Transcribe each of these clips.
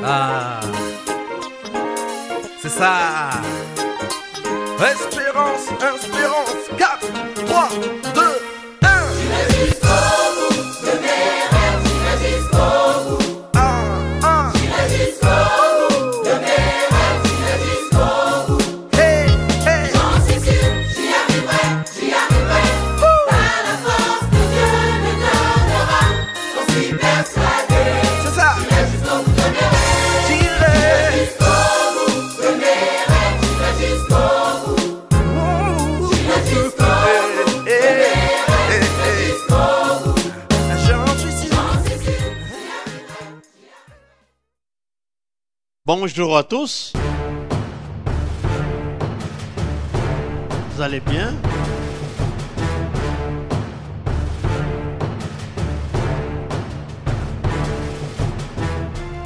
Ah, c'est ça. Espérance, espérance. 4, 3, 2, 1. J'irai jusqu'au bout de mes rêves, j'irai jusqu'au bout. J'irai jusqu'au bout de mes rêves, j'irai jusqu'au bout. Hey, hey. J'en suis sûr, j'y arriverai, j'y arriverai. Par la force que Dieu me donnera, j'en suis persuadé. C'est ça. J'irai jusqu'au bout de mes rêves, J'irai jusqu'au bout de mes rêves, j'irai jusqu'au bout. J'irai jusqu'au bout de mes rêves, j'irai jusqu'au bout. J'en suis sûr. J'en suis sûr, j'y arriverai. Bonjour à tous. Vous allez bien?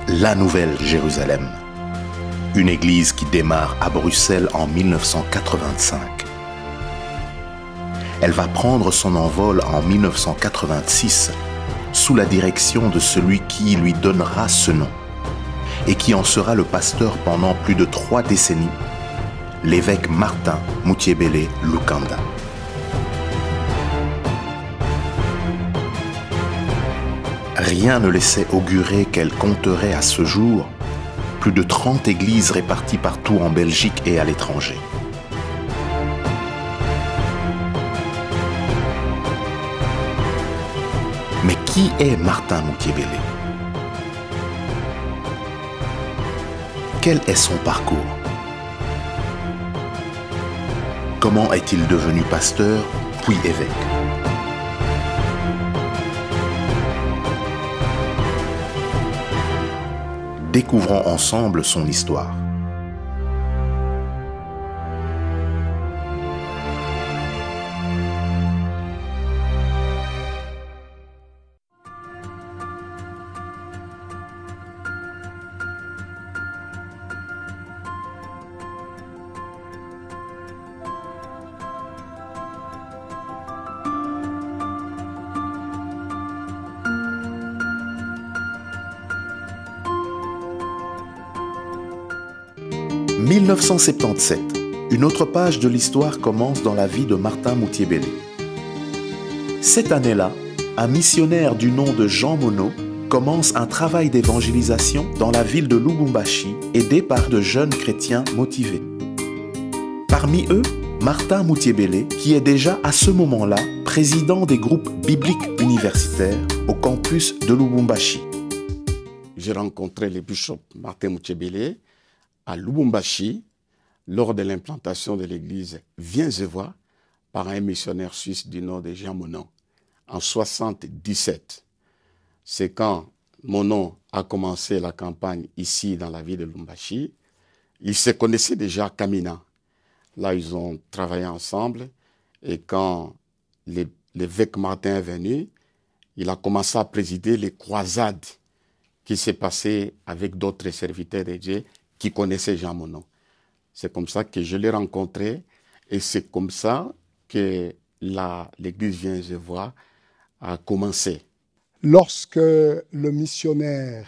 La Nouvelle Jérusalem, une église qui démarre à Bruxelles en 1985. Elle va prendre son envol en 1986 sous la direction de celui qui lui donnera ce nom et qui en sera le pasteur pendant plus de 3 décennies, l'évêque Martin Moutyébélé Lukanda. Rien ne laissait augurer qu'elle compterait à ce jour plus de 30 églises réparties partout en Belgique et à l'étranger. Mais qui est Martin Moutyébélé? Quel est son parcours? Comment est-il devenu pasteur puis évêque? Découvrons ensemble son histoire. « 1977, une autre page de l'histoire commence dans la vie de Martin Moutyébélé. Cette année-là, un missionnaire du nom de Jean Monod commence un travail d'évangélisation dans la ville de Lubumbashi, aidé par de jeunes chrétiens motivés. Parmi eux, Martin Moutyébélé, qui est déjà à ce moment-là président des groupes bibliques universitaires au campus de Lubumbashi. J'ai rencontré le bishop Martin Moutyébélé à Lubumbashi lors de l'implantation de l'église Viens et vois par un missionnaire suisse du nom de Jean Monod en 1977. C'est quand Monod a commencé la campagne ici dans la ville de Lubumbashi. Ils se connaissaient déjà à Kamina. Là, ils ont travaillé ensemble et quand l'évêque Martin est venu, il a commencé à présider les croisades qui s'est passé avec d'autres serviteurs de Dieu qui connaissaient Jean Monod. C'est comme ça que je l'ai rencontré et c'est comme ça que l'église Viens et vois a commencé. Lorsque le missionnaire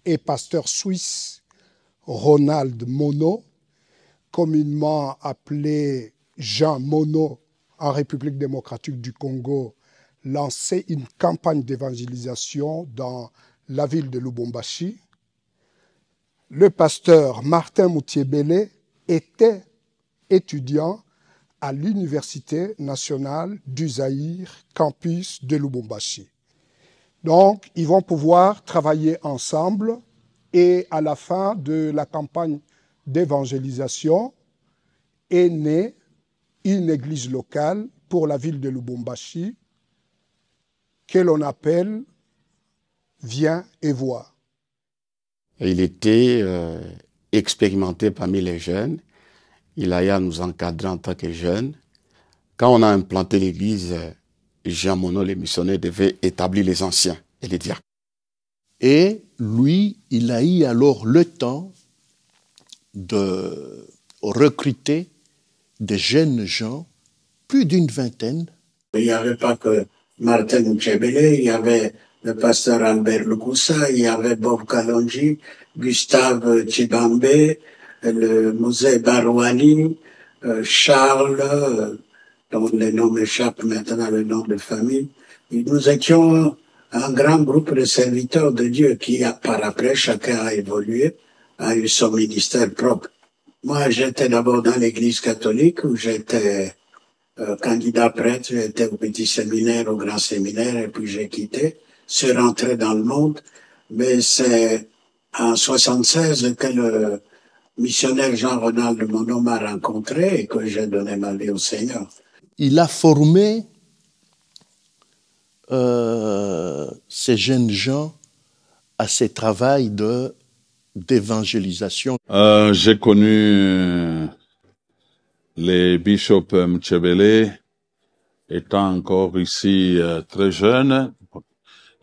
et pasteur suisse Ronald Monod, communément appelé Jean Monod en République démocratique du Congo, lançait une campagne d'évangélisation dans la ville de Lubumbashi, le pasteur Martin Moutyébélé était étudiant à l'Université nationale du Zaïre, campus de Lubumbashi. Donc, ils vont pouvoir travailler ensemble et à la fin de la campagne d'évangélisation est née une église locale pour la ville de Lubumbashi que l'on appelle Viens et vois. Il était expérimenté parmi les jeunes. Il a eu à nous encadrer en tant que jeunes. Quand on a implanté l'église, Jean Monod, le missionnaire, devait établir les anciens et les diacres. Et lui, il a eu alors le temps de recruter des jeunes gens, plus d'une vingtaine, Il n'y avait pas que Martin Mouchebele, il y avait le pasteur Albert Lukusa, il y avait Bob Kalonji, Gustave Chibambe, le Mosé Barouani, Charles, dont les noms m'échappent maintenant, le nom de famille. Et nous étions un grand groupe de serviteurs de Dieu qui, par après, chacun a évolué, a eu son ministère propre. Moi, j'étais d'abord dans l'église catholique où j'étais candidat prêtre, j'étais au petit séminaire, au grand séminaire, et puis j'ai quitté. Je suis rentré dans le monde, mais c'est en 76 que le missionnaire Jean-Ronald Monod m'a rencontré et que j'ai donné ma vie au Seigneur. Il a formé ces jeunes gens à ce travail d'évangélisation. J'ai connu les bishops Mouchebele étant encore ici très jeune.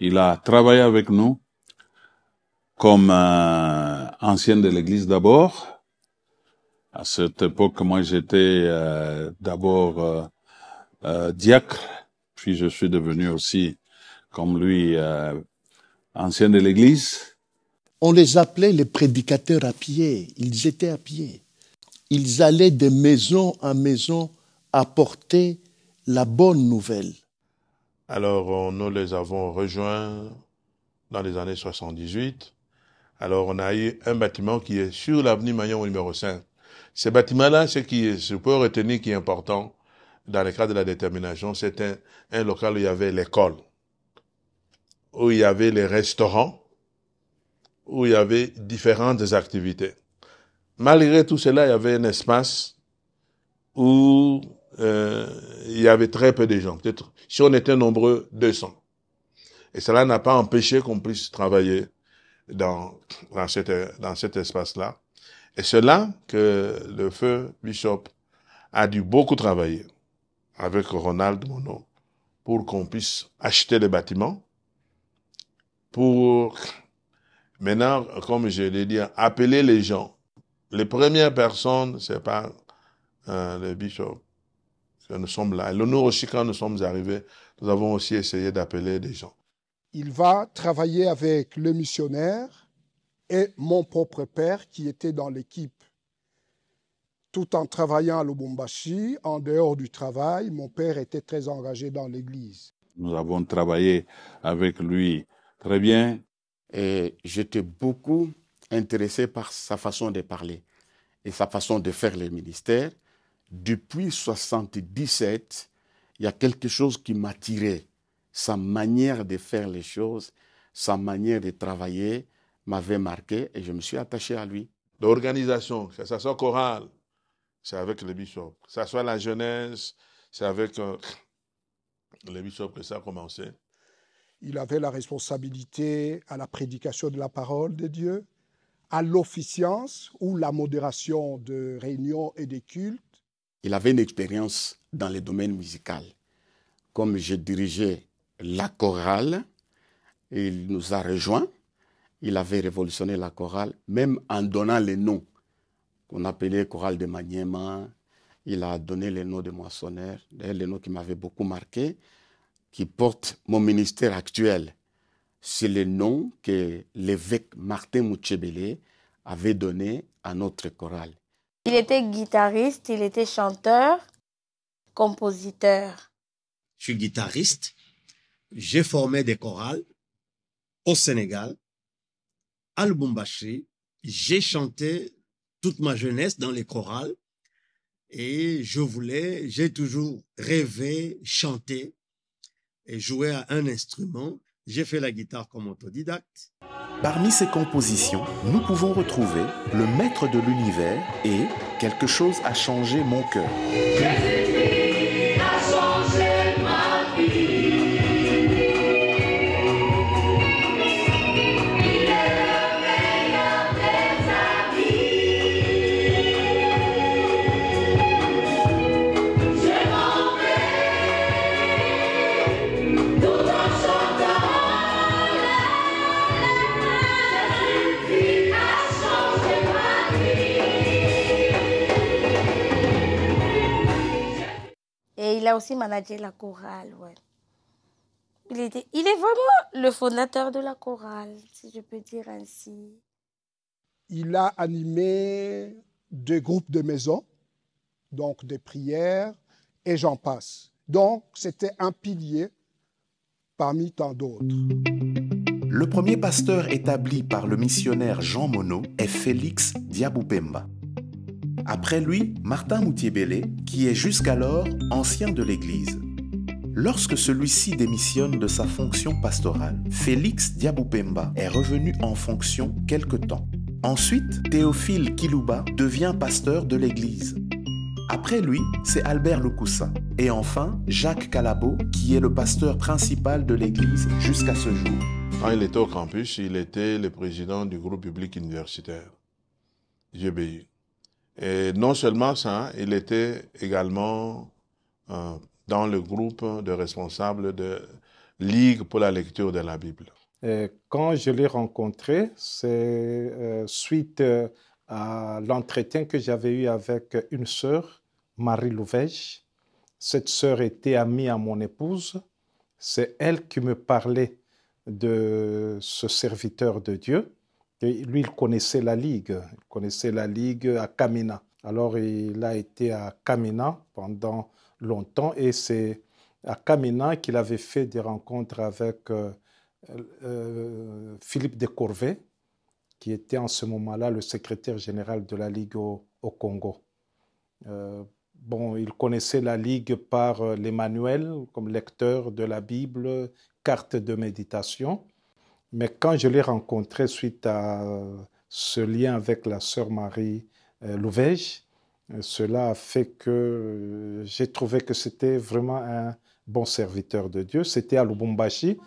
Il a travaillé avec nous comme ancien de l'église d'abord. À cette époque, moi j'étais d'abord diacre, puis je suis devenu aussi, comme lui, ancien de l'église. On les appelait les prédicateurs à pied. Ils étaient à pied. Ils allaient de maison en maison apporter la bonne nouvelle. Alors, nous les avons rejoints dans les années 78. Alors, on a eu un bâtiment qui est sur l'avenue Magnon au numéro 5. Ce bâtiment-là, ce qui je peux retenir qui est important dans le cadre de la détermination, c'est un local où il y avait l'école, où il y avait les restaurants, où il y avait différentes activités. Malgré tout cela, il y avait un espace où il y avait très peu de gens. Peut-être, si on était nombreux, 200. Et cela n'a pas empêché qu'on puisse travailler dans cet espace-là. Et c'est là que le feu Bishop a dû beaucoup travailler avec Ronald Monod pour qu'on puisse acheter les bâtiments, pour maintenant, comme je l'ai dit, appeler les gens. Les premières personnes, c'est pas le Bishop que nous sommes là. Et nous aussi, quand nous sommes arrivés, nous avons aussi essayé d'appeler des gens. Il va travailler avec le missionnaire et mon propre père qui était dans l'équipe. Tout en travaillant à Lubumbashi, en dehors du travail, mon père était très engagé dans l'église. Nous avons travaillé avec lui très bien. Et j'étais beaucoup intéressé par sa façon de parler et sa façon de faire le ministère. Depuis 1977, il y a quelque chose qui m'attirait. Sa manière de faire les choses, sa manière de travailler m'avait marqué et je me suis attaché à lui. L'organisation, que ce soit chorale, c'est avec le bishop. Que ce soit la jeunesse, c'est avec le bishop que ça a commencé. Il avait la responsabilité à la prédication de la parole de Dieu, à l'officiance ou la modération de réunions et des cultes. Il avait une expérience dans le domaine musical. Comme je dirigeais la chorale, il nous a rejoints. Il avait révolutionné la chorale, même en donnant les noms qu'on appelait chorale de Maniema. Il a donné les noms de moissonneurs, les noms qui m'avaient beaucoup marqué, qui portent mon ministère actuel. C'est le nom que l'évêque Martin Mouchebele avait donné à notre chorale. Il était guitariste, il était chanteur, compositeur. Je suis guitariste. J'ai formé des chorales au Sénégal, à Lubumbashi. J'ai chanté toute ma jeunesse dans les chorales et j'ai toujours rêvé chanter et jouer à un instrument. J'ai fait la guitare comme autodidacte. Parmi ces compositions, nous pouvons retrouver Le Maître de l'Univers et Quelque chose a changé mon cœur. il a aussi managé la chorale, ouais. Il est vraiment le fondateur de la chorale, si je peux dire ainsi. Il a animé des groupes de maison, donc des prières, et j'en passe. Donc, c'était un pilier parmi tant d'autres. Le premier pasteur établi par le missionnaire Jean Monod est Félix Diaboupemba. Après lui, Martin Moutiébélé, qui est jusqu'alors ancien de l'Église. Lorsque celui-ci démissionne de sa fonction pastorale, Félix Diaboupemba est revenu en fonction quelque temps. Ensuite, Théophile Kilouba devient pasteur de l'Église. Après lui, c'est Albert Loukoussa. Et enfin, Jacques Calabo, qui est le pasteur principal de l'Église jusqu'à ce jour. Quand il était au campus, il était le président du groupe public universitaire, GBI. Et non seulement ça, il était également dans le groupe de responsables de Ligue pour la lecture de la Bible. Quand je l'ai rencontré, c'est suite à l'entretien que j'avais eu avec une sœur, Marie Louvège. Cette sœur était amie à mon épouse. C'est elle qui me parlait de ce serviteur de Dieu. Et lui, il connaissait la Ligue. Il connaissait la Ligue à Kamina. Alors, il a été à Kamina pendant longtemps et c'est à Kamina qu'il avait fait des rencontres avec Philippe de Corvée, qui était en ce moment-là le secrétaire général de la Ligue au Congo. Il connaissait la Ligue par les manuels, comme lecteur de la Bible, carte de méditation. Mais quand je l'ai rencontré suite à ce lien avec la sœur Marie Louvège, cela a fait que j'ai trouvé que c'était vraiment un bon serviteur de Dieu. C'était à Lubumbashi.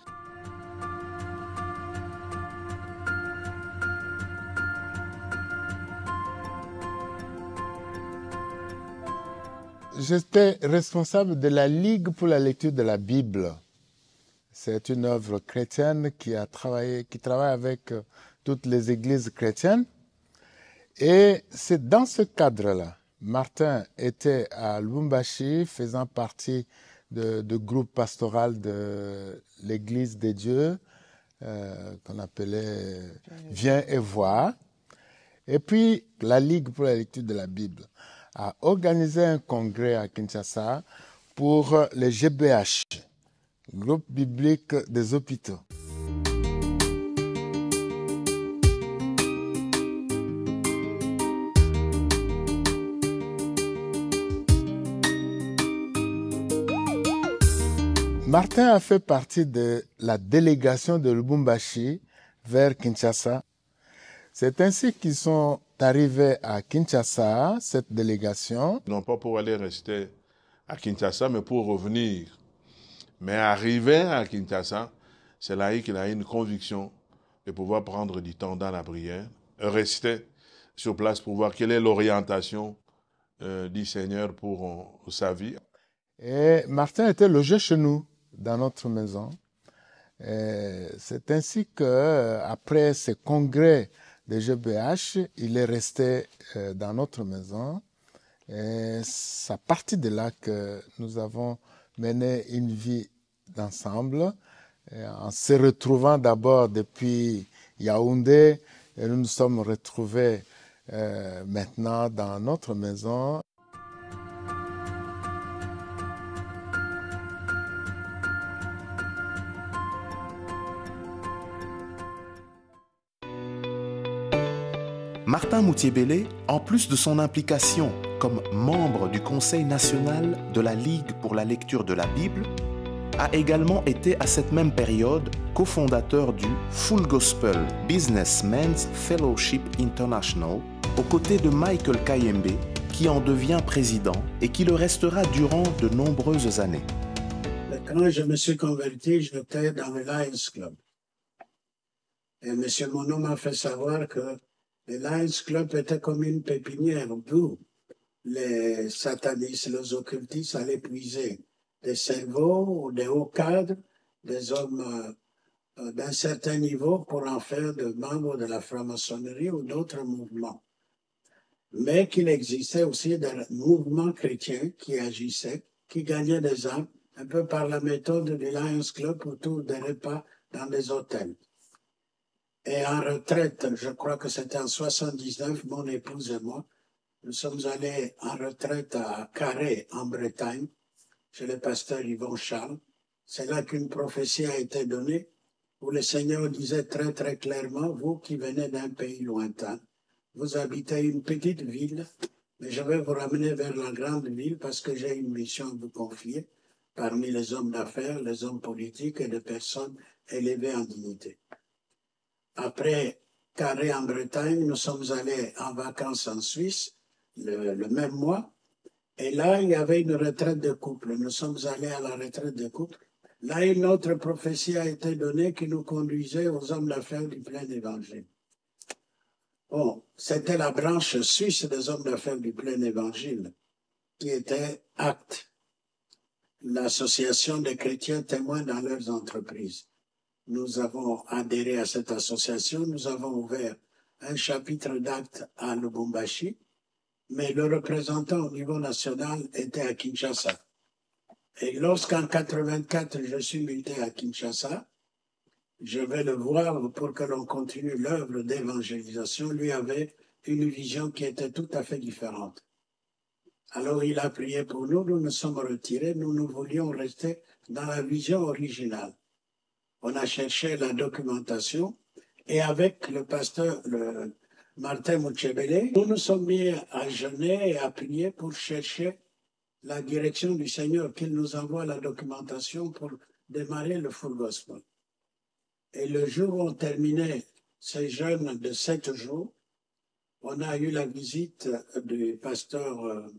J'étais responsable de la Ligue pour la lecture de la Bible. C'est une œuvre chrétienne qui travaille avec toutes les églises chrétiennes. Et c'est dans ce cadre-là, Martin était à Lubumbashi, faisant partie du groupe pastoral de l'Église des dieux, qu'on appelait Viens et vois. Et puis, la Ligue pour la lecture de la Bible a organisé un congrès à Kinshasa pour les GBH, groupe biblique des hôpitaux. Martin a fait partie de la délégation de Lubumbashi vers Kinshasa. C'est ainsi qu'ils sont arrivés à Kinshasa, cette délégation. Non pas pour aller rester à Kinshasa, mais pour revenir. Mais arrivé à Kinshasa, c'est là qu'il a eu une conviction de pouvoir prendre du temps dans la prière, rester sur place pour voir quelle est l'orientation du Seigneur pour sa vie. Et Martin était logé chez nous, dans notre maison. C'est ainsi qu'après ce congrès de GBH, il est resté dans notre maison. Et c'est à partir de là que nous avons mené une vie d'ensemble, en se retrouvant d'abord depuis Yaoundé, et nous nous sommes retrouvés maintenant dans notre maison. Martin Moutiébélé, en plus de son implication comme membre du Conseil national de la Ligue pour la lecture de la Bible, a également été à cette même période cofondateur du Full Gospel Businessmen's Fellowship International, aux côtés de Michael Kayembe, qui en devient président et qui le restera durant de nombreuses années. Quand je me suis converti, j'étais dans le Lions Club. Et M. Monod m'a fait savoir que le Lions Club était comme une pépinière d'où les satanistes, les occultistes allaient puiser des cerveaux ou des hauts cadres, des hommes d'un certain niveau pour en faire de membres de la franc-maçonnerie ou d'autres mouvements. Mais qu'il existait aussi des mouvements chrétiens qui agissaient, qui gagnaient des âmes, un peu par la méthode du Lions Club autour des repas dans des hôtels. Et en retraite, je crois que c'était en 79, mon épouse et moi, nous sommes allés en retraite à Carré, en Bretagne, chez le pasteur Yvon Charles. C'est là qu'une prophétie a été donnée, où le Seigneur disait très très clairement, vous qui venez d'un pays lointain, vous habitez une petite ville, mais je vais vous ramener vers la grande ville parce que j'ai une mission à vous confier parmi les hommes d'affaires, les hommes politiques et les personnes élevées en dignité. Après Carré en Bretagne, nous sommes allés en vacances en Suisse le même mois. Et là, il y avait une retraite de couple. Nous sommes allés à la retraite de couple. Là, une autre prophétie a été donnée qui nous conduisait aux hommes d'affaires du plein évangile. Bon, c'était la branche suisse des hommes d'affaires du plein évangile qui était ACT, l'association des chrétiens témoins dans leurs entreprises. Nous avons adhéré à cette association, nous avons ouvert un chapitre d'ACT à Lubumbashi, mais le représentant au niveau national était à Kinshasa. Et lorsqu'en 84, je suis muté à Kinshasa, je vais le voir pour que l'on continue l'œuvre d'évangélisation. Lui avait une vision qui était tout à fait différente. Alors il a prié pour nous, nous nous sommes retirés, nous voulions rester dans la vision originale. On a cherché la documentation et avec le pasteur Martin Muchebele, nous nous sommes mis à jeûner et à prier pour chercher la direction du Seigneur, qu'il nous envoie la documentation pour démarrer le full gospel. Et le jour où on terminait ces jeûnes de 7 jours, on a eu la visite du pasteur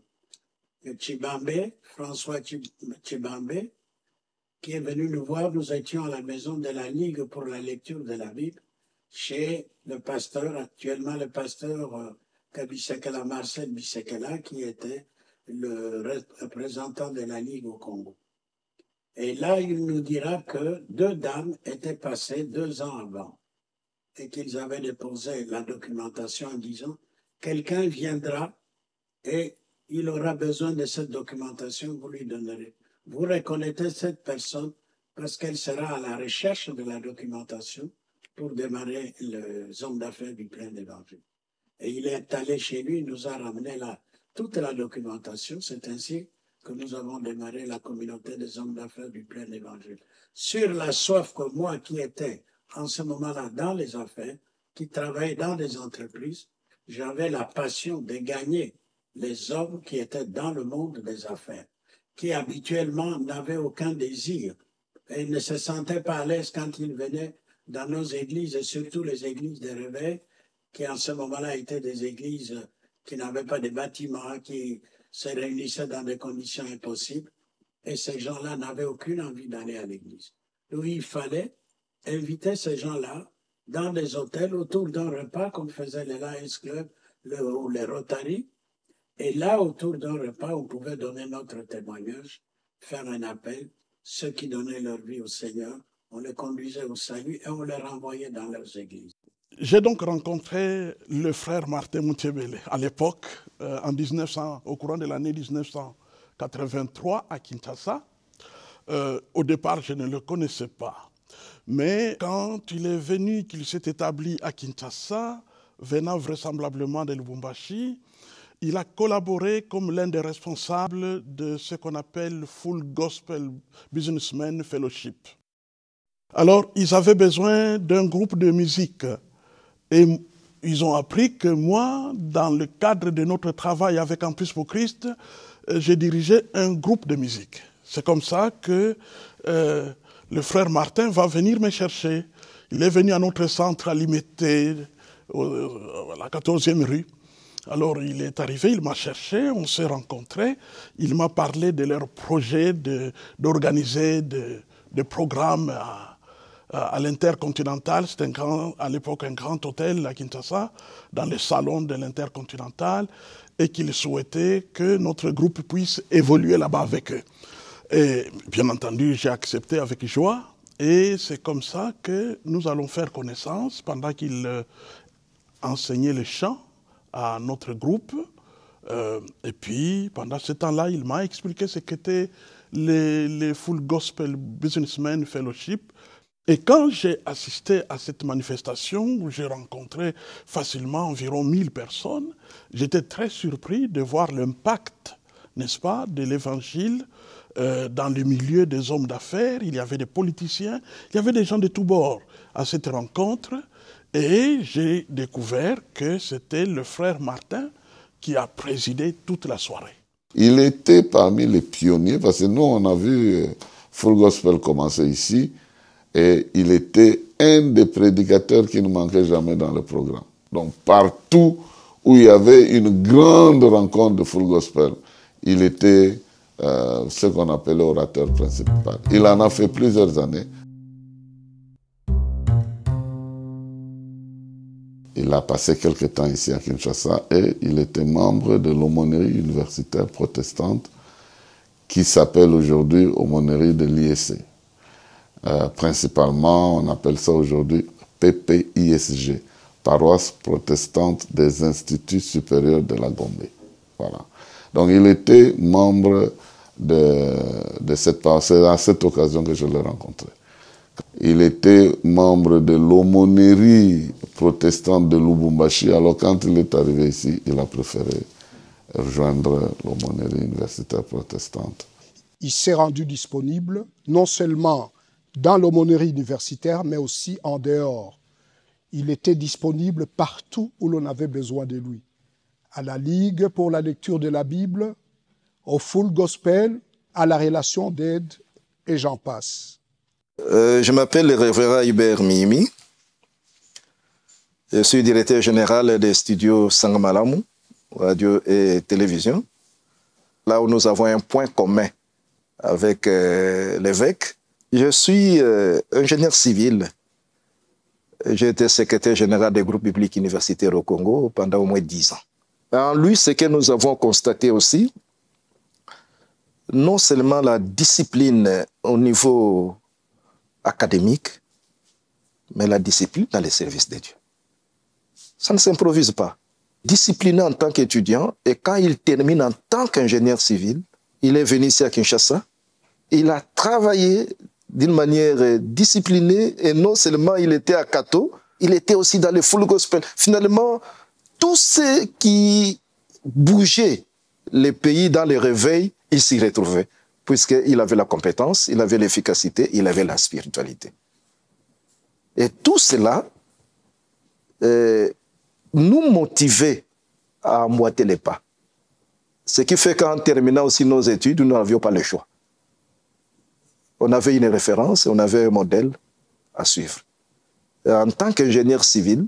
Chibambe, François Chibambe, qui est venu nous voir. Nous étions à la maison de la Ligue pour la lecture de la Bible, chez le pasteur, actuellement le pasteur Kabisekela, Marcel Bisekela, qui était le représentant de la Ligue au Congo. Et là, il nous dira que 2 dames étaient passées 2 ans avant et qu'ils avaient déposé la documentation en disant « Quelqu'un viendra et il aura besoin de cette documentation, vous lui donnerez. Vous reconnaissez cette personne parce qu'elle sera à la recherche de la documentation pour démarrer les hommes d'affaires du plein évangile. » Et il est allé chez lui, il nous a ramené toute la documentation. C'est ainsi que nous avons démarré la communauté des hommes d'affaires du plein évangile. Sur la soif que moi qui étais en ce moment-là dans les affaires, qui travaillait dans des entreprises, j'avais la passion de gagner les hommes qui étaient dans le monde des affaires, qui habituellement n'avaient aucun désir et ne se sentaient pas à l'aise quand ils venaient dans nos églises, et surtout les églises des réveils, qui en ce moment-là étaient des églises qui n'avaient pas de bâtiments, qui se réunissaient dans des conditions impossibles, et ces gens-là n'avaient aucune envie d'aller à l'église. Donc il fallait inviter ces gens-là dans des hôtels autour d'un repas, comme faisaient les Lions Club ou les Rotary, et là, autour d'un repas, on pouvait donner notre témoignage, faire un appel. Ceux qui donnaient leur vie au Seigneur, on les conduisait au salut et on les renvoyait dans leurs églises. J'ai donc rencontré le frère Martin Muchebele à l'époque, au courant de l'année 1983 à Kinshasa. Au départ, je ne le connaissais pas. Mais quand il est venu, qu'il s'est établi à Kinshasa, venant vraisemblablement de Lubumbashi, il a collaboré comme l'un des responsables de ce qu'on appelle Full Gospel Businessmen Fellowship. Alors, ils avaient besoin d'un groupe de musique. Et ils ont appris que moi, dans le cadre de notre travail avec Campus pour Christ, j'ai dirigé un groupe de musique. C'est comme ça que le frère Martin va venir me chercher. Il est venu à notre centre à Limité, à la 14e rue. Alors il est arrivé, il m'a cherché, on s'est rencontrés. Il m'a parlé de leur projet d'organiser des programmes à l'Intercontinental. C'était à l'époque un grand hôtel à Kinshasa, dans le salon de l'Intercontinental, et qu'il souhaitait que notre groupe puisse évoluer là-bas avec eux. Et bien entendu, j'ai accepté avec joie, et c'est comme ça que nous allons faire connaissance pendant qu'il enseignait le chant à notre groupe. Et puis, pendant ce temps-là, il m'a expliqué ce qu'étaient les Full Gospel Businessmen Fellowship. Et quand j'ai assisté à cette manifestation, où j'ai rencontré facilement environ 1000 personnes, j'étais très surpris de voir l'impact, n'est-ce pas, de l'évangile dans le milieu des hommes d'affaires. Il y avait des politiciens, il y avait des gens de tous bords à cette rencontre. Et j'ai découvert que c'était le frère Martin qui a présidé toute la soirée. Il était parmi les pionniers, parce que nous, on a vu Full Gospel commencer ici, et il était un des prédicateurs qui ne manquait jamais dans le programme. Donc, partout où il y avait une grande rencontre de Full Gospel, il était ce qu'on appelait orateur principal. Il en a fait plusieurs années. Il a passé quelques temps ici à Kinshasa et il était membre de l'aumônerie universitaire protestante qui s'appelle aujourd'hui aumônerie de l'ISC. Principalement, on appelle ça aujourd'hui PPISG, Paroisse protestante des Instituts supérieurs de la Gombe. Voilà. Donc il était membre de cette paroisse. C'est à cette occasion que je l'ai rencontré. Il était membre de l'aumônerie protestante de Lubumbashi. Alors quand il est arrivé ici, il a préféré rejoindre l'aumônerie universitaire protestante. Il s'est rendu disponible non seulement dans l'aumônerie universitaire, mais aussi en dehors. Il était disponible partout où l'on avait besoin de lui. À la Ligue pour la lecture de la Bible, au Full Gospel, à la relation d'aide, et j'en passe. Je m'appelle le révérend Hubert Mimi. Je suis directeur général des studios Sangmalamu, radio et télévision. Là où nous avons un point commun avec l'évêque. Je suis ingénieur civil. J'ai été secrétaire général des groupes publics universitaires au Congo pendant au moins 10 ans. En lui, ce que nous avons constaté aussi, non seulement la discipline au niveau académique, mais la discipline dans les services de Dieu. Ça ne s'improvise pas. Discipliné en tant qu'étudiant, et quand il termine en tant qu'ingénieur civil, il est venu ici à Kinshasa, il a travaillé d'une manière disciplinée, et non seulement il était à Kato, il était aussi dans le Full Gospel. Finalement, tout ce qui bougeait les pays dans les réveils, il s'y retrouvait, puisqu'il avait la compétence, il avait l'efficacité, il avait la spiritualité. Et tout cela nous motivait à emboîter les pas. Ce qui fait qu'en terminant aussi nos études, nous n'avions pas le choix. On avait une référence, on avait un modèle à suivre. Et en tant qu'ingénieur civil,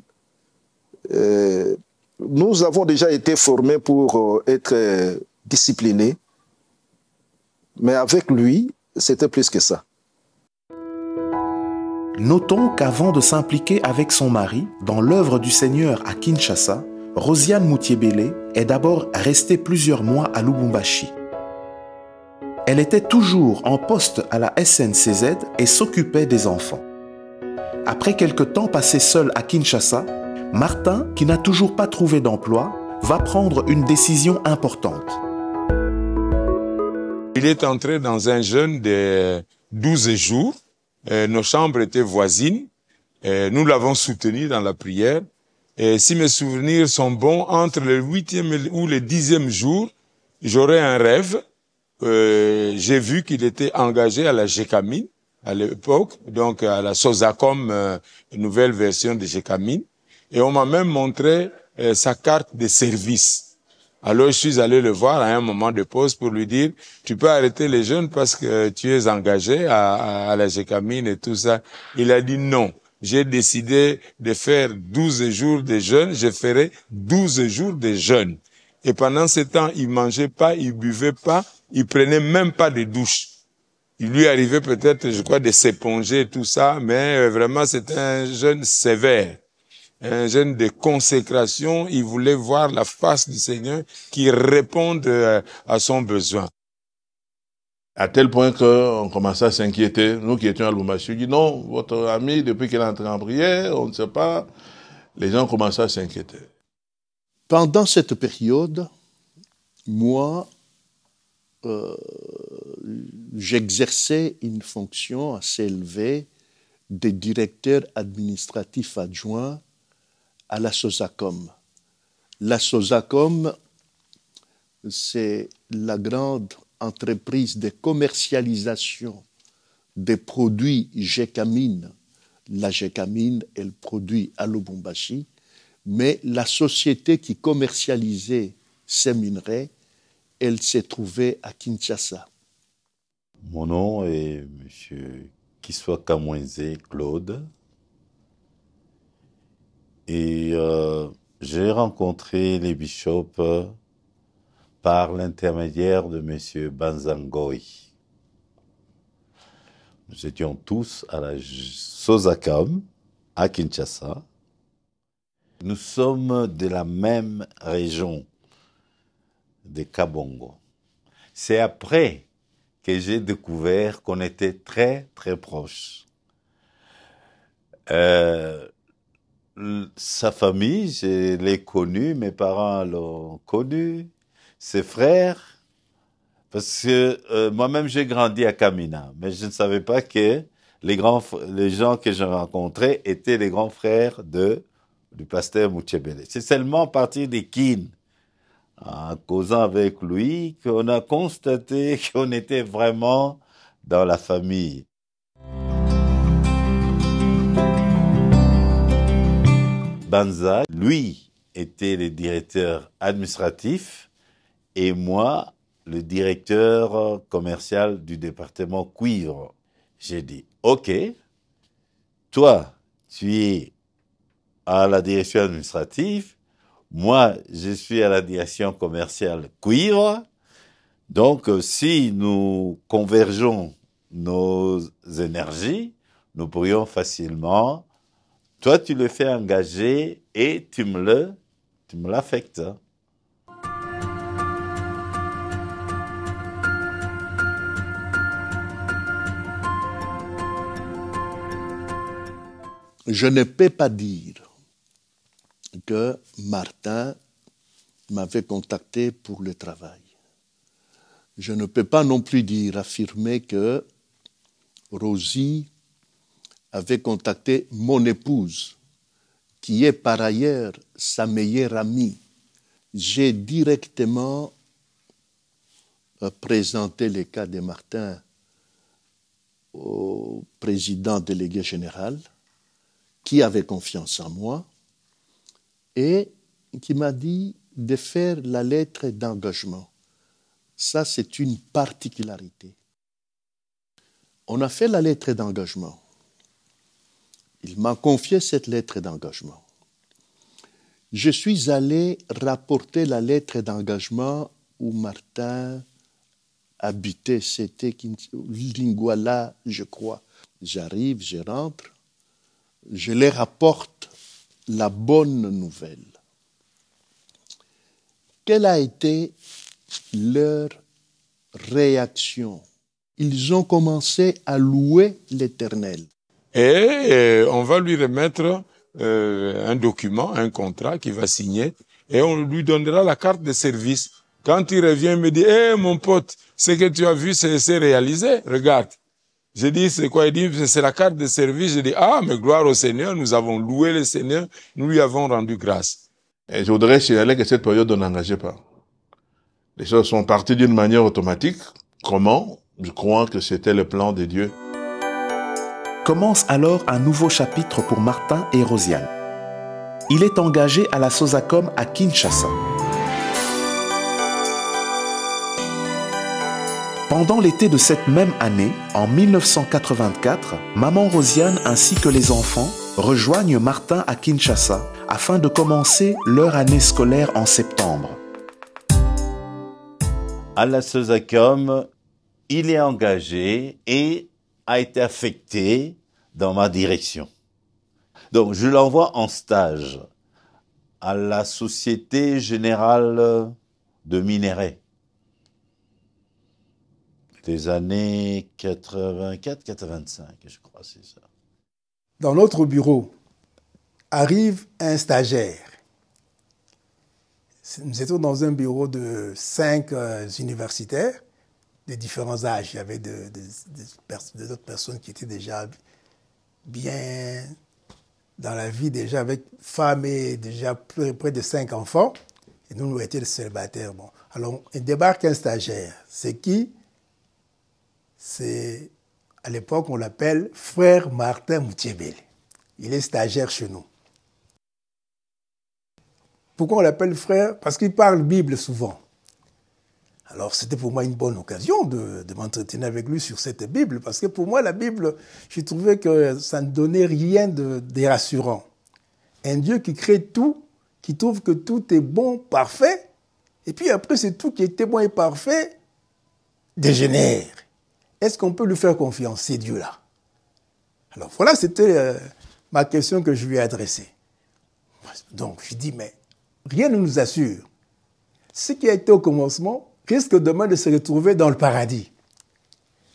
nous avons déjà été formés pour être disciplinés, mais avec lui, c'était plus que ça. Notons qu'avant de s'impliquer avec son mari dans l'œuvre du Seigneur à Kinshasa, Rosiane Moutiébélé est d'abord restée plusieurs mois à Lubumbashi. Elle était toujours en poste à la SNCZ et s'occupait des enfants. Après quelque temps passé seul à Kinshasa, Martin, qui n'a toujours pas trouvé d'emploi, va prendre une décision importante. Il est entré dans un jeûne de 12 jours. Nos chambres étaient voisines. Nous l'avons soutenu dans la prière. Et si mes souvenirs sont bons, entre le 8e ou le 10e jour, j'aurais un rêve. J'ai vu qu'il était engagé à la GECAMIN à l'époque, donc à la SOSACOM, une nouvelle version de GECAMIN. Et on m'a même montré sa carte de service. Alors je suis allé le voir à un moment de pause pour lui dire « Tu peux arrêter les jeunes parce que tu es engagé à la GECAMIN et tout ça. » Il a dit « Non, j'ai décidé de faire 12 jours de jeûne, je ferai 12 jours de jeûne. » Et pendant ce temps, il mangeait pas, il buvait pas, il prenait même pas de douche. Il lui arrivait peut-être, je crois, de s'éponger tout ça, mais vraiment c'était un jeûne sévère. Un jeûne de consécration, il voulait voir la face du Seigneur qui réponde à son besoin. À tel point qu'on commençait à s'inquiéter, nous qui étions à Lubumbashi, dit non, votre ami, depuis qu'il est entré en prière, on ne sait pas, les gens commençaient à s'inquiéter. Pendant cette période, moi, j'exerçais une fonction assez élevée de directeur administratif adjoint à la SOSACOM. La SOSACOM, c'est la grande entreprise de commercialisation des produits Gécamine. La Gécamine, elle produit à Lubumbashi, mais la société qui commercialisait ces minerais, elle s'est trouvée à Kinshasa. Mon nom est M. Kiswa Kamwenze Claude. Et j'ai rencontré les bishops par l'intermédiaire de M. Banzangoi. Nous étions tous à la SOSACOM, à Kinshasa. Nous sommes de la même région de Kabongo. C'est après que j'ai découvert qu'on était très, très proches. Sa famille, je l'ai connue, mes parents l'ont connue, ses frères, parce que moi-même j'ai grandi à Kamina, mais je ne savais pas que les gens que j'ai rencontrés étaient les grands frères du pasteur Muchebele. C'est seulement à partir des Kin, en causant avec lui, qu'on a constaté qu'on était vraiment dans la famille. Banza, lui, était le directeur administratif et moi, le directeur commercial du département cuivre. J'ai dit, OK, toi, tu es à la direction administrative, moi, je suis à la direction commerciale cuivre. Donc, si nous convergeons nos énergies, nous pourrions facilement... Toi, tu le fais engager et tu me l'affectes. Je ne peux pas dire que Martin m'avait contacté pour le travail. Je ne peux pas non plus affirmer que Rosie avait contacté mon épouse, qui est par ailleurs sa meilleure amie. J'ai directement présenté le cas de Martin au président délégué général, qui avait confiance en moi et qui m'a dit de faire la lettre d'engagement. Ça, c'est une particularité. On a fait la lettre d'engagement. Il m'a confié cette lettre d'engagement. Je suis allé rapporter la lettre d'engagement où Martin habitait, c'était Lingouala, je crois. J'arrive, je rentre, je les rapporte la bonne nouvelle. Quelle a été leur réaction? Ils ont commencé à louer l'Éternel. Et on va lui remettre un document, un contrat qu'il va signer, et on lui donnera la carte de service. Quand il revient, il me dit, mon pote, ce que tu as vu, c'est réalisé, regarde. Je dis, c'est quoi? Il dit, c'est la carte de service. Je dis, mais gloire au Seigneur, nous avons loué le Seigneur, nous lui avons rendu grâce. Et je voudrais signaler que cette période, on n'engageait pas. Les choses sont parties d'une manière automatique. Comment? Je crois que c'était le plan de Dieu. Commence alors un nouveau chapitre pour Martin et Rosiane. Il est engagé à la SOSACOM à Kinshasa. Pendant l'été de cette même année, en 1984, maman Rosiane ainsi que les enfants rejoignent Martin à Kinshasa afin de commencer leur année scolaire en septembre. À la SOSACOM, il est engagé et a été affecté dans ma direction. Donc, je l'envoie en stage à la Société Générale de Minerais. Des années 84-85, je crois, c'est ça. Dans notre bureau, arrive un stagiaire. Nous étions dans un bureau de 5 universitaires de différents âges. Il y avait d'autres personnes qui étaient déjà bien dans la vie, déjà avec femme et déjà près de 5 enfants. Et nous étions des célibataires. Bon. Alors, il débarque un stagiaire. C'est qui? C'est, à l'époque, on l'appelle frère Martin Moutiébélé. Il est stagiaire chez nous. Pourquoi on l'appelle frère? Parce qu'il parle Bible souvent. Alors, c'était pour moi une bonne occasion de m'entretenir avec lui sur cette Bible, parce que pour moi, la Bible, je trouvais que ça ne donnait rien de rassurant. Un Dieu qui crée tout, qui trouve que tout est bon, parfait, et puis après, c'est tout qui était bon et parfait, dégénère. Est-ce qu'on peut lui faire confiance, ces dieux-là? Alors, voilà, c'était ma question que je lui ai adressée. Donc, je dis, mais rien ne nous assure. Ce qui a été au commencement risque demain de se retrouver dans le paradis.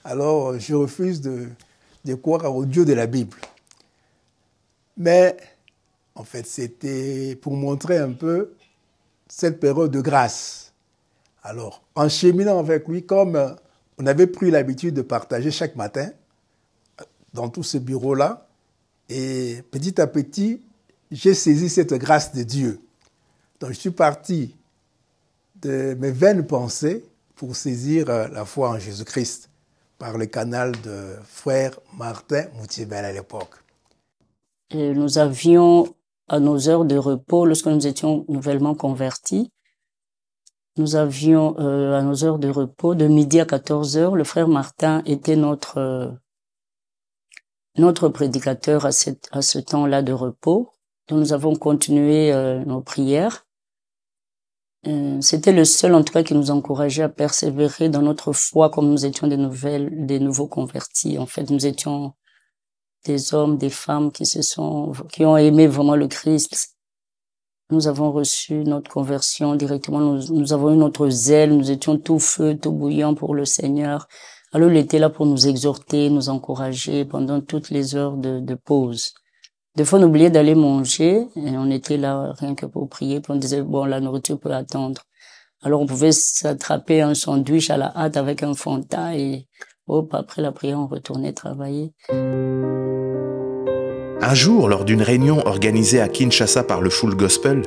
Alors, je refuse de croire au Dieu de la Bible. Mais, en fait, c'était pour montrer un peu cette période de grâce. Alors, en cheminant avec lui, comme on avait pris l'habitude de partager chaque matin dans tout ce bureau-là, et petit à petit, j'ai saisi cette grâce de Dieu. Donc, je suis parti de mes vaines pensées pour saisir la foi en Jésus-Christ par le canal de frère Martin Moutiébélé à l'époque. Nous avions à nos heures de repos, lorsque nous étions nouvellement convertis, nous avions à nos heures de repos, de midi à 14h, le frère Martin était notre prédicateur à ce temps-là de repos. Donc nous avons continué nos prières. C'était le seul, en tout cas, qui nous encourageait à persévérer dans notre foi, comme nous étions des nouveaux convertis. En fait, nous étions des hommes, des femmes qui ont aimé vraiment le Christ. Nous avons reçu notre conversion directement. Nous avons eu notre zèle. Nous étions tout feu, tout bouillant pour le Seigneur. Alors, il était là pour nous exhorter, nous encourager pendant toutes les heures de pause. Des fois, on oubliait d'aller manger et on était là rien que pour prier. Puis on disait, bon, la nourriture peut attendre. Alors, on pouvait s'attraper un sandwich à la hâte avec un Fanta et hop, après la prière, on retournait travailler. Un jour, lors d'une réunion organisée à Kinshasa par le Full Gospel,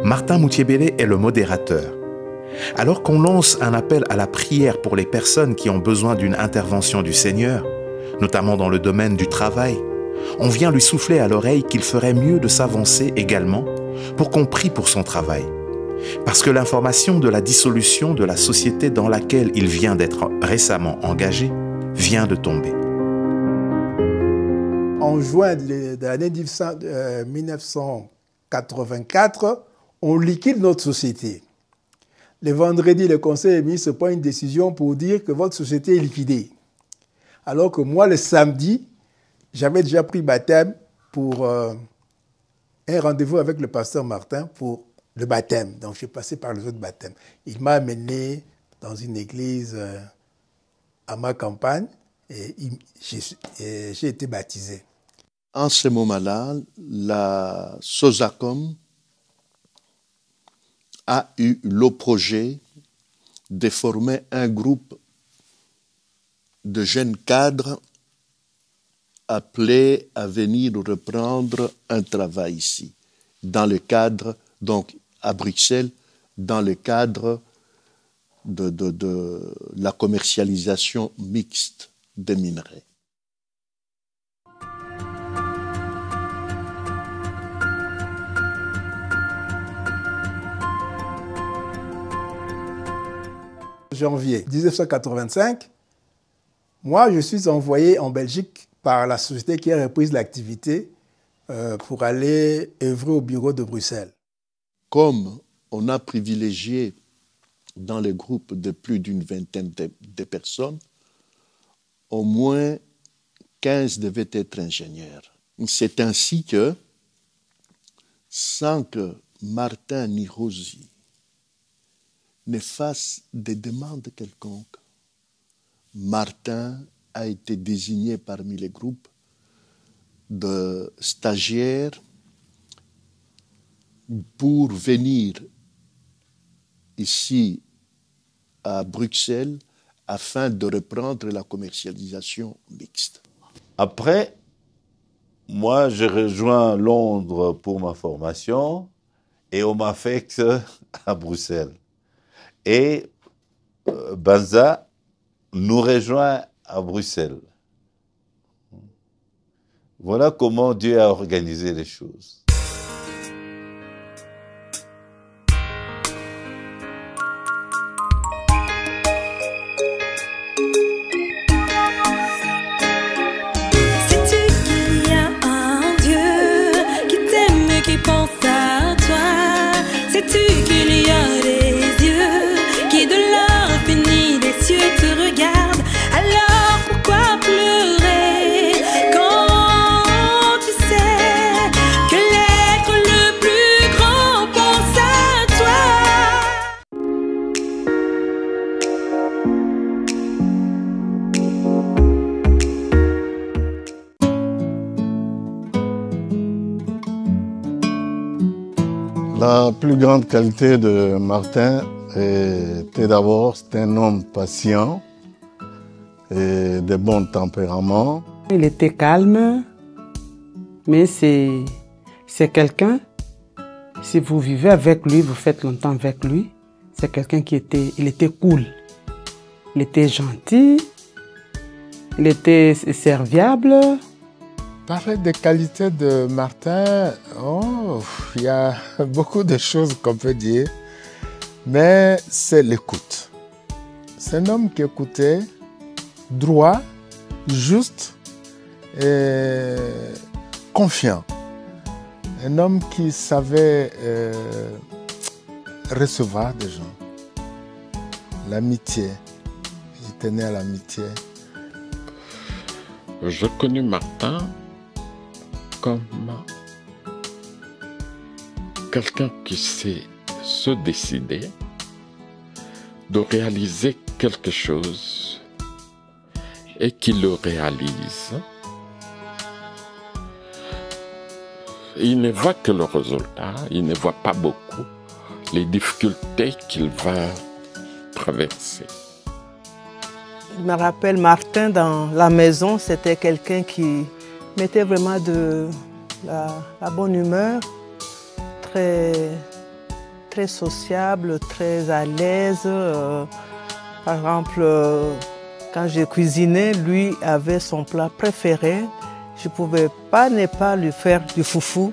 Martin Moutiébélé est le modérateur. Alors qu'on lance un appel à la prière pour les personnes qui ont besoin d'une intervention du Seigneur, notamment dans le domaine du travail, on vient lui souffler à l'oreille qu'il ferait mieux de s'avancer également pour qu'on prie pour son travail. Parce que l'information de la dissolution de la société dans laquelle il vient d'être récemment engagé vient de tomber. En juin de l'année 1984, on liquide notre société. Le vendredi, le conseil des ministres prend une décision pour dire que votre société est liquidée. Alors que moi, le samedi, j'avais déjà pris baptême pour un rendez-vous avec le pasteur Martin pour le baptême. Donc, je suis passé par les autres baptêmes. Il m'a amené dans une église à ma campagne et j'ai été baptisé. En ce moment-là, la SOSACOM a eu le projet de former un groupe de jeunes cadres appelés à venir reprendre un travail ici, dans le cadre, donc à Bruxelles, dans le cadre de la commercialisation mixte des minerais. Janvier 1985, moi, je suis envoyé en Belgique par la société qui a repris l'activité pour aller œuvrer au bureau de Bruxelles. Comme on a privilégié dans le groupe de plus d'une vingtaine de personnes, au moins 15 devaient être ingénieurs. C'est ainsi que, sans que Martin ni Rosie ne fassent des demandes quelconques, Martin a été désigné parmi les groupes de stagiaires pour venir ici à Bruxelles afin de reprendre la commercialisation mixte. Après, moi, je rejoins Londres pour ma formation et on m'affecte à Bruxelles. Et Banza nous rejoint à Bruxelles. Voilà comment Dieu a organisé les choses. Sais-tu qu'il y a des yeux qui de l'infini des cieux te regardent? Alors pourquoi pleurer quand tu sais que l'être le plus grand pense à La plus grande qualité de Martin était d'abord, c'était un homme patient et de bon tempérament. Il était calme, mais c'est quelqu'un, si vous vivez avec lui, vous faites longtemps avec lui, c'est quelqu'un il était cool, il était gentil, il était serviable. Parler des qualités de Martin, il y a beaucoup de choses qu'on peut dire, mais c'est l'écoute. C'est un homme qui écoutait, droit, juste et confiant. Un homme qui savait recevoir des gens. L'amitié, il tenait à l'amitié. J'ai connu Martin comme quelqu'un qui sait se décider de réaliser quelque chose et qui le réalise. Il ne voit que le résultat, il ne voit pas beaucoup les difficultés qu'il va traverser. Je me rappelle Martin dans la maison, c'était quelqu'un qui mettait vraiment de la bonne humeur, très sociable, très à l'aise. Par exemple, quand je cuisinais, lui avait son plat préféré. Je ne pouvais pas ne pas lui faire du foufou,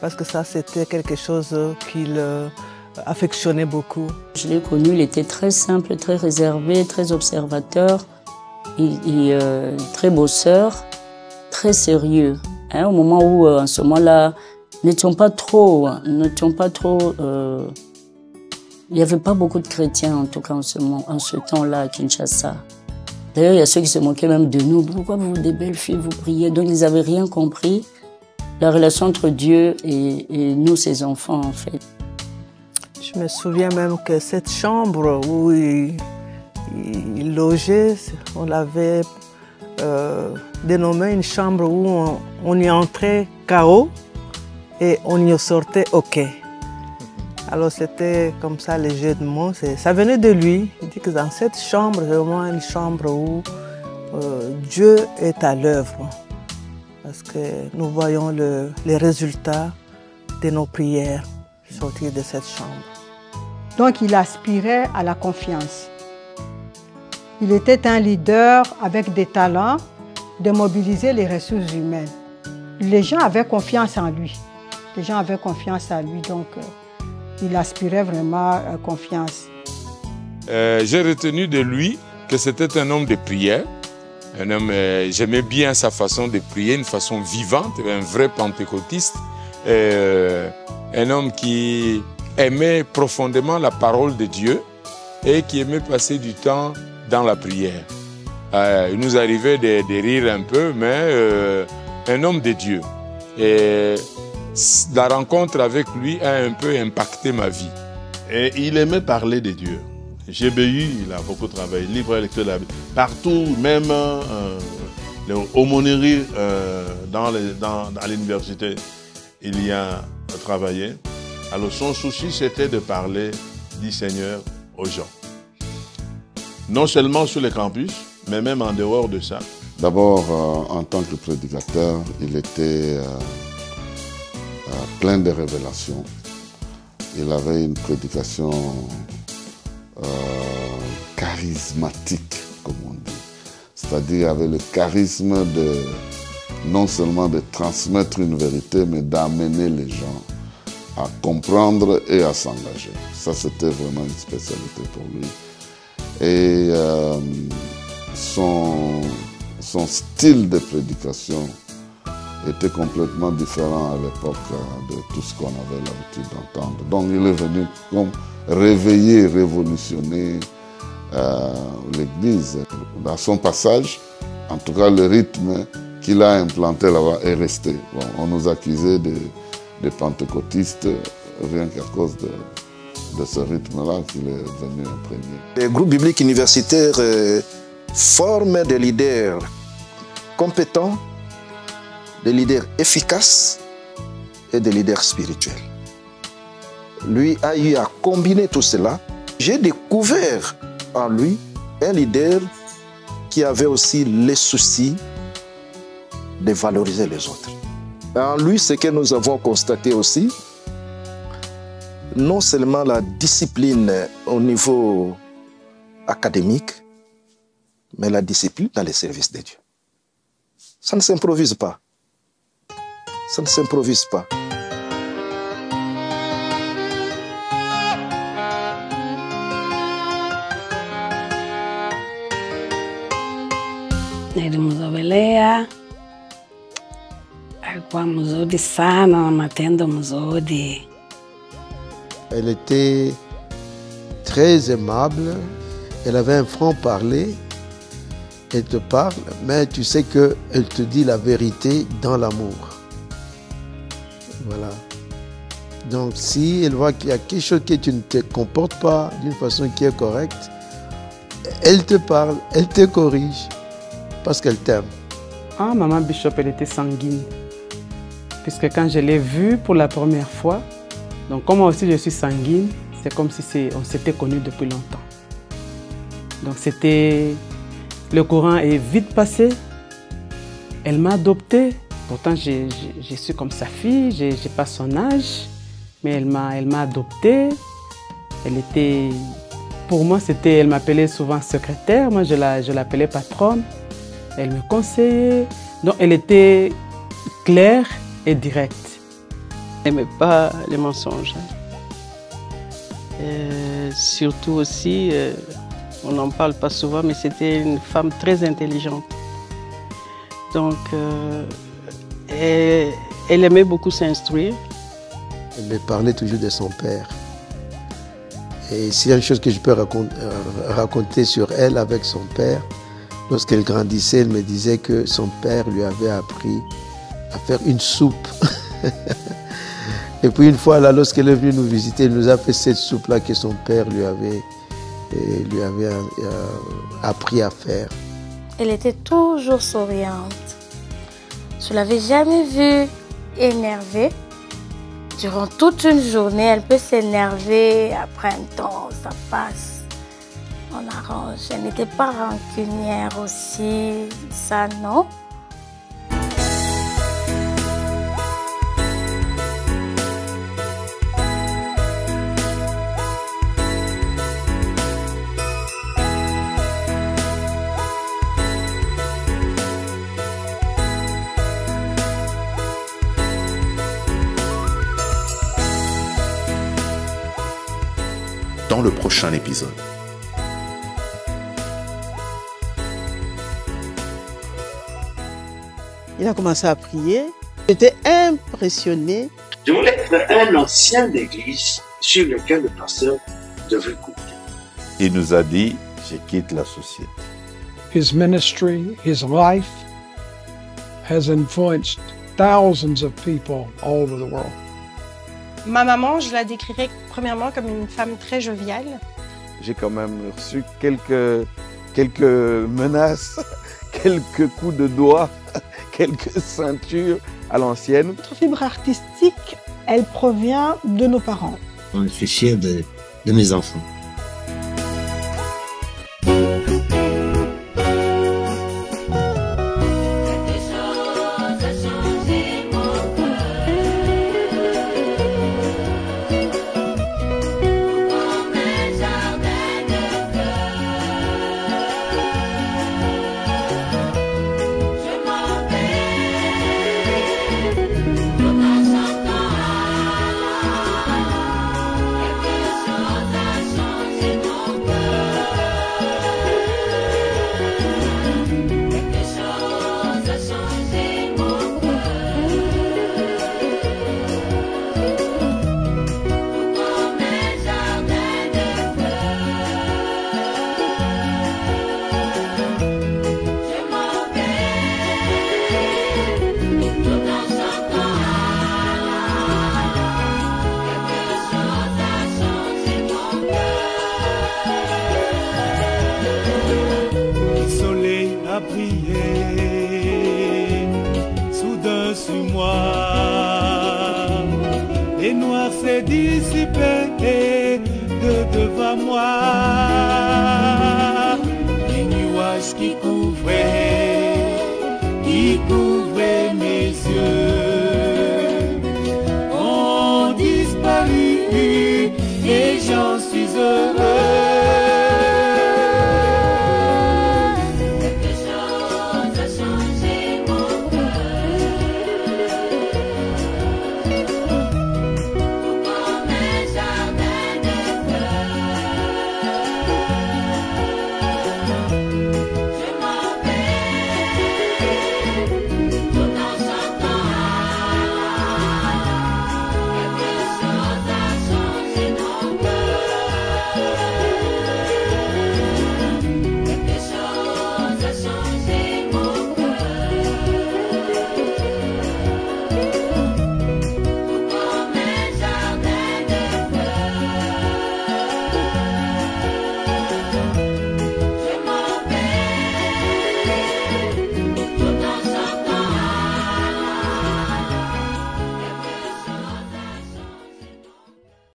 parce que ça c'était quelque chose qu'il affectionnait beaucoup. Je l'ai connu, il était très simple, très réservé, très observateur, très bosseur, très sérieux. Au moment où, en ce moment-là, n'étions pas trop, il n'y avait pas beaucoup de chrétiens, en tout cas en ce temps-là à Kinshasa. D'ailleurs, il y a ceux qui se moquaient même de nous. Pourquoi vous, des belles filles, vous priez? Donc, ils n'avaient rien compris. La relation entre Dieu et nous, ses enfants, en fait. Je me souviens même que cette chambre où il logeait, on l'avait dénommée une chambre où on y entrait KO et on y sortait OK. Alors c'était comme ça les jeux de mots. Ça venait de lui. Il dit que dans cette chambre, c'est vraiment une chambre où Dieu est à l'œuvre. Parce que nous voyons les résultats de nos prières sortir de cette chambre. Donc il aspirait à la confiance. Il était un leader avec des talents de mobiliser les ressources humaines. Les gens avaient confiance en lui. Les gens avaient confiance en lui, donc il aspirait vraiment à confiance. J'ai retenu de lui que c'était un homme de prière. Un homme, j'aimais bien sa façon de prier, une façon vivante, un vrai pentecôtiste. Un homme qui aimait profondément la parole de Dieu et qui aimait passer du temps dans la prière. Il nous arrivait de rire un peu, mais un homme de Dieu. Et la rencontre avec lui a un peu impacté ma vie. Et il aimait parler de Dieu. GBU, il a beaucoup travaillé, libre lecteur de la Bible. Partout, même l'aumônerie à l'université, il y a travaillé. Alors son souci, c'était de parler du Seigneur aux gens. Non seulement sur les campus, mais même en dehors de ça. D'abord, en tant que prédicateur, il était plein de révélations. Il avait une prédication charismatique, comme on dit. C'est-à-dire, il avait le charisme de non seulement de transmettre une vérité, mais d'amener les gens à comprendre et à s'engager. Ça, c'était vraiment une spécialité pour lui. Et son style de prédication était complètement différent à l'époque de tout ce qu'on avait l'habitude d'entendre. Donc il est venu comme réveiller, révolutionner l'Église. Dans son passage, en tout cas le rythme qu'il a implanté là-bas est resté. Bon, on nous accusait de pentecôtistes rien qu'à cause de ce rythme-là qu'il est venu imprégner. Les groupes bibliques universitaires forment des leaders compétents, des leaders efficaces et des leaders spirituels. Lui a eu à combiner tout cela. J'ai découvert en lui un leader qui avait aussi les soucis de valoriser les autres. En lui, ce que nous avons constaté aussi, non seulement la discipline au niveau académique, mais la discipline dans les services de Dieu. Ça ne s'improvise pas. Ça ne s'improvise pas. Nilimuzoelea, alikuwa mzuri sana, matendo mzuri. Elle était très aimable, elle avait un franc-parler, elle te parle, mais tu sais qu'elle te dit la vérité dans l'amour. Voilà. Donc si elle voit qu'il y a quelque chose que tu ne te comportes pas d'une façon qui est correcte, elle te parle, elle te corrige, parce qu'elle t'aime. Ah, Maman Bishop, elle était sanguine. Puisque quand je l'ai vue pour la première fois, donc comme moi aussi je suis sanguine, c'est comme si on s'était connus depuis longtemps. Donc le courant est vite passé. Elle m'a adopté. Pourtant je suis comme sa fille, je n'ai pas son âge, mais elle m'a adopté. Elle était, pour moi elle m'appelait souvent secrétaire, moi je l'appelais patronne. Elle me conseillait. Donc elle était claire et directe. Elle n'aimait pas les mensonges. Surtout aussi, on n'en parle pas souvent, mais c'était une femme très intelligente. Donc, elle aimait beaucoup s'instruire. Elle me parlait toujours de son père. Et s'il y a une chose que je peux raconter sur elle avec son père, lorsqu'elle grandissait, elle me disait que son père lui avait appris à faire une soupe. Et puis une fois, là, lorsqu'elle est venue nous visiter, elle nous a fait cette soupe-là que son père lui avait appris à faire. Elle était toujours souriante. Je ne l'avais jamais vue énervée. Durant toute une journée, elle peut s'énerver. Après un temps, ça passe. On arrange. Elle n'était pas rancunière aussi. Ça, non. Dans le prochain épisode. Il a commencé à prier. J'étais impressionné. Je voulais être un ancien d'église sur lequel le pasteur devait compter. Il nous a dit, je quitte la société. His ministry, his life has influenced thousands of people all over the world. Ma maman, je la décrirais premièrement comme une femme très joviale. J'ai quand même reçu quelques menaces, quelques coups de doigts, quelques ceintures à l'ancienne. Notre fibre artistique, elle provient de nos parents. Je suis fier de de mes enfants.